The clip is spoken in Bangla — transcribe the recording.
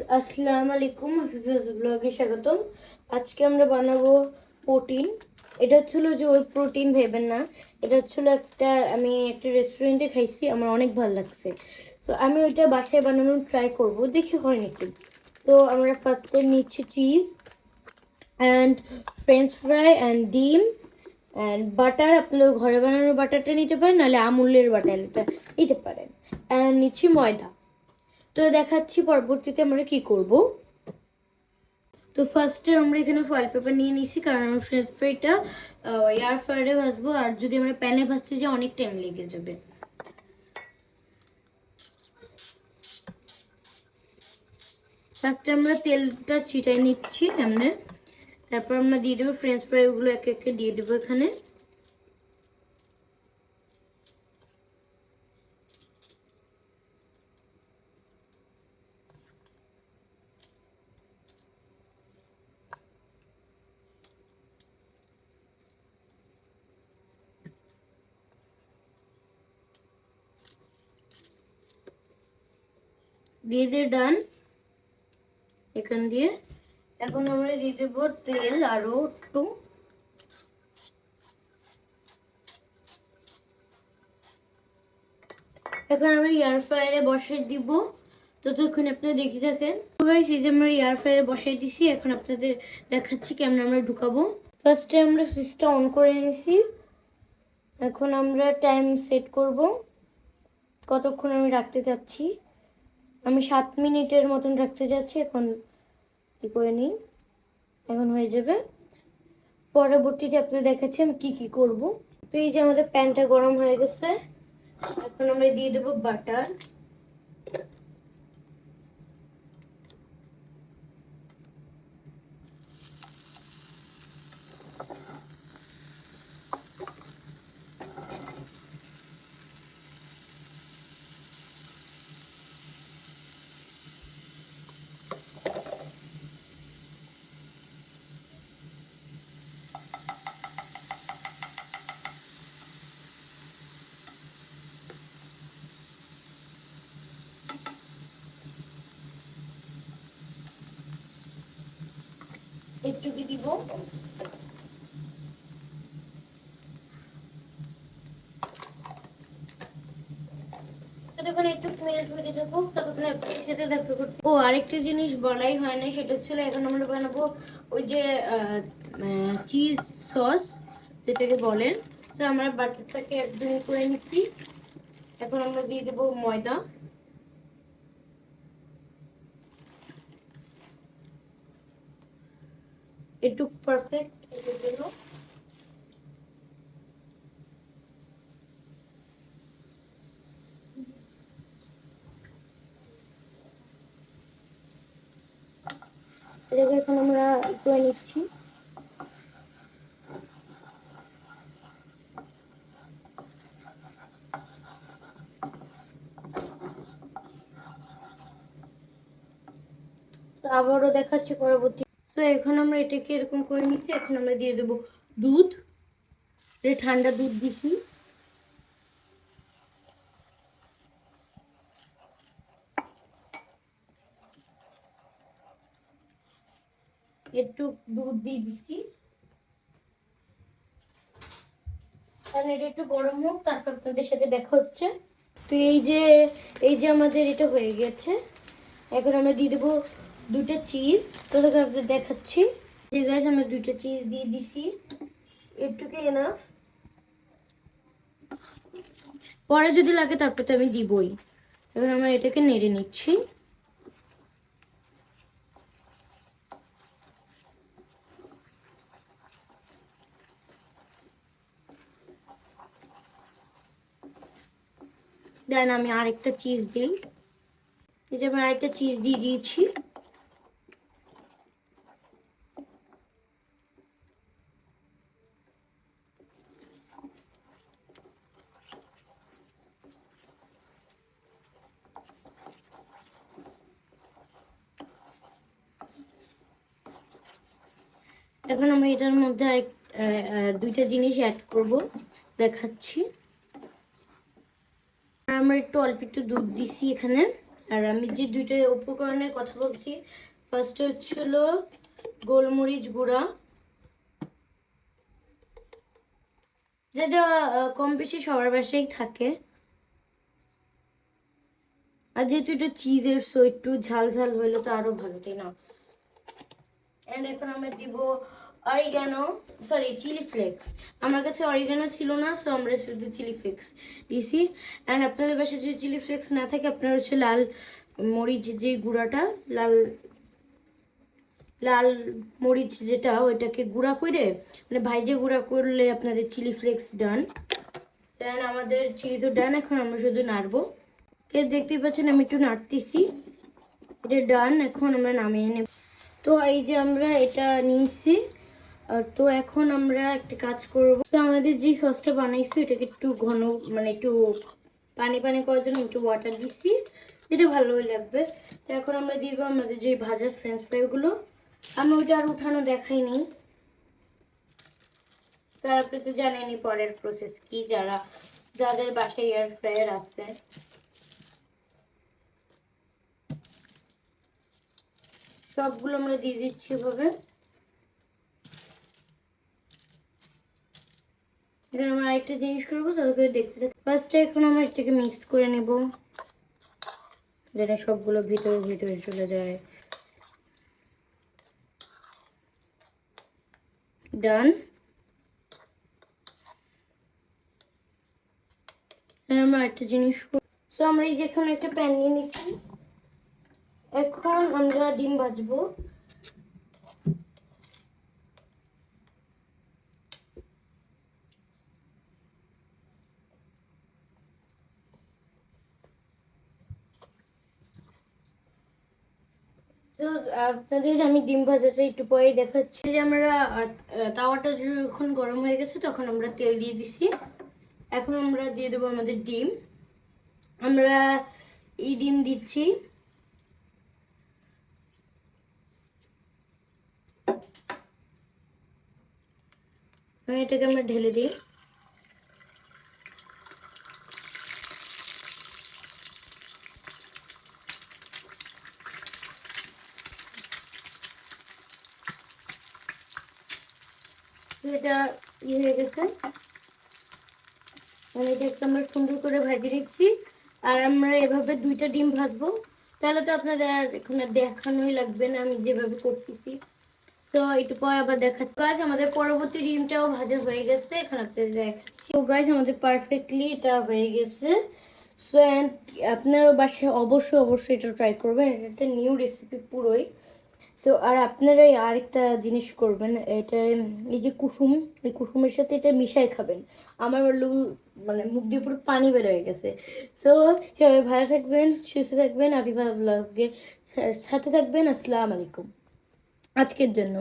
আসসালামু আলাইকুম, হাফিজ ব্লগে স্বাগতম। আজকে আমরা বানাবো প্রোটিন। এটা হচ্ছিল যে ওই প্রোটিন ভেবেন না, এটা হচ্ছিল আমি একটা রেস্টুরেন্টে খাইছি, আমার অনেক ভালো লাগছে। তো আমি ওইটা বাসায় বানানোর ট্রাই করব, দেখি হয় নাকি। তো আমরা ফার্স্টে নিচ্ছি cheese and French fry and ডিম অ্যান্ড বাটার। আপনাদের ঘরে বানানোর বাটারটা নিতে পারেন, নাহলে আমুলের বাটারটা নিতে পারেন। অ্যান্ড নিচ্ছি ময়দা। তো দেখাচ্ছি পরবর্তীতে আমরা কি করব। তো ফার্স্টে আমরা এখানে ফয়েল পেপার নিয়ে নিছি, কারণ আমরা ফ্রেঞ্চ ফ্রাইটা এয়ার ফ্রায়ারে ভাজবো, আর যদি আমরা প্যানে ভাজতে যাই অনেক টাইম লেগে যাবে। ফার্স্টে আমরা তেলটা ছিটাই নিচ্ছি সামনে, তারপর আমরা দিয়ে দেবো ফ্রেঞ্চ ফ্রাইগুলো একে একে দিয়ে দেবো এখানে। দিয়ে দিয়ে ডান এখান দিয়ে। এখন আমরা দিয়ে দেবো তেল আরো একটু। এখন আমরা এয়ার ফ্রায়ারে বসিয়ে দিব, ততক্ষণ আপনারা দেখতে থাকেন। তো গাইস, এই যে আমরা এয়ার ফ্রায়ারে বসাই দিছি, এখন আপনাদের দেখাচ্ছি কেমন আমরা ঢুকাবো। ফার্স্টে আমরা সুইচটা অন করে নিছি, এখন আমরা টাইম সেট করব কতক্ষণ আমি রাখতে চাচ্ছি। আমি 7 মিনিটের মতন রাখতে চাচ্ছি। এখন কি করে নিই, এখন হয়ে যাবে। পরবর্তীতে আপনাদের দেখাচ্ছি আমি কি কি করব। তো এই যে আমাদের প্যানটা গরম হয়ে গেছে, এখন আমরা দিয়ে দেবো বাটার। একটু কি দিব, ততক্ষণ একটু মেল্ট হয়ে থাকুক, ততক্ষণ আপনাদের সাথে দেখা করতে। ও আরেকটা জিনিস বলাই হয় না, সেটা ছিল এখন আমরা বানাবো ওই যে চিজ সস যেটাকে বলেন। তো আমরা বাটারটাকে একদম করে নিচ্ছি। এখন আমরা দিয়ে দেবো ময়দা। একটু পারফেক্ট এর জন্য এটাকে এখন আমরা করে নিচ্ছি। তো আবারও দেখাচ্ছি পরবর্তী। তো এখন আমরা এটাকে এরকম করে নিচ্ছি। এখন আমরা দিয়ে দেবো দুধ, ঠান্ডা দুধ দিছি। একটু দুধ দিয়ে দিচ্ছি, কারণ এটা একটু গরম হোক, তারপর আপনাদের সাথে দেখা হচ্ছে। তো এই যে আমাদের এটা হয়ে গেছে। এখন আমরা দিয়ে দেবো 2টা চিজ। তো আপনাদের দেখাচ্ছি যে গাইস, আমরা 2টা চিজ দিয়ে দিছি, একটুকে এনাফ। পরে যদি লাগে তারপর তো আমি দিবই। এখন আমরা এটাকে নেড়ে নিচ্ছি। দেন আমি আরেকটা চিজ দিই। এই যে আমি আরেকটা চিজ দিয়ে দিয়েছি। এখন আমরা এটার মধ্যে 2টা জিনিস অ্যাড করব, দেখাচ্ছি। আমরা একটু অল্প একটু দুধ দিছি এখানে, আর আমি যে দুইটা উপকরণের কথা বলছি, ফার্স্ট হচ্ছিল গোলমরিচ গুঁড়া, যেটা কম বেশি সবার বাসায় থাকে। আর যেহেতু এটা চিজের, সো একটু ঝাল ঝাল হইলে তো আরো ভালো, তাই না? এন্ড এখন আমরা দিব অরিগানো, সরি চিলি ফ্লেক্স। আমার কাছে অরিগানো ছিল না, সো আমরা শুধু চিলি ফ্লেক্স দিয়েছি। অ্যান্ড আপনাদের বাসায় যদি চিলি ফ্লেক্স না থাকে, আপনারা হচ্ছে লাল মরিচ যে গুঁড়াটা, লাল লাল মরিচ যেটা, ওইটাকে গুঁড়া করে মানে ভাইজে গুঁড়া করলে আপনাদের চিলি ফ্লেক্স ডান। দেন আমাদের চিজও ডান। এখন আমরা শুধু নাড়বো। কে দেখতেই পাচ্ছেন আমি একটু নাড়তেছি, এটা ডান। এখন আমরা নামিয়ে নেব। তো এই যে আমরা এটা নিয়েছি। তো এখন আমরা একটা কাজ করব, তো আমাদের যে সসটা বানাইছি এটাকে একটু ঘন, মানে একটু পানি পানি করার জন্য একটু ওয়াটার দিচ্ছি, যেটা ভালোই লাগবে। তো এখন আমরা দিব আমাদের যে ভাজা ফ্রেঞ্চ ফ্রাইগুলো। আমি ওইটা আর উঠানো দেখাইনি, তারপরে তো জানেনই পরের প্রসেস কি, যাদের বাসায় এয়ার ফ্রায়ার আছে। সবগুলো আমরা দিয়ে দিচ্ছি এভাবে। এবার আমরা আরেকটা জিনিস করবো, তারপরে দেখতে থাকি। ফার্স্টে এখন আমরা এটাকে মিক্স করে নেব, যেটা সবগুলো ভিতরে ভিতরে চলে যায়। ডান। আমরা একটা জিনিস, সো আমরা এই যে এখন একটা প্যান নিয়ে নিচ্ছি। এখন আমরা ডিম ভাজবো। তো আপনাদের আমি ডিম ভাজাটা একটু পরেই দেখাচ্ছি। যে আমরা তাওয়াটা যখন গরম হয়ে গেছে, তখন আমরা তেল দিয়ে দিছি। এখন আমরা দিয়ে দেবো আমাদের ডিম। আমরা এই ডিম দিচ্ছি। এটাকে আমরা ঢেলে দিই। এটা হয়ে গেছে, এটাকে আমরা সুন্দর করে ভেজে নিচ্ছি। আর আমরা এভাবে দুইটা ডিম ভাজবো, তাহলে তো আপনাদের আর এখানে দেখানোই লাগবে না আমি যেভাবে করতেছি। তো একটু পর আবার দেখাচ্ছি। গাছ আমাদের পরবর্তী ডিমটাও ভাজা হয়ে গেছে, এখানে আপনাদের দেখাচ্ছি। তো গাছ আমাদের পারফেক্টলি এটা হয়ে গেছে। সো অ্যান্ড আপনারা বাসায় অবশ্যই এটা ট্রাই করবেন, এটা একটা নিউ রেসিপি পুরোই। সো আর আপনারা আরেকটা জিনিস করবেন, এটা এই যে কুসুম, এই কুসুমের সাথে এটা মিশাই খাবেন। আমার মানে মুখ দিয়ে পুরো পানি বের হয়ে গেছে। সো সবাই ভালো থাকবেন, সুস্থ থাকবেন, আবিবা ব্লগে সাথে থাকবেন। আসসালামু আলাইকুম আজকের জন্য।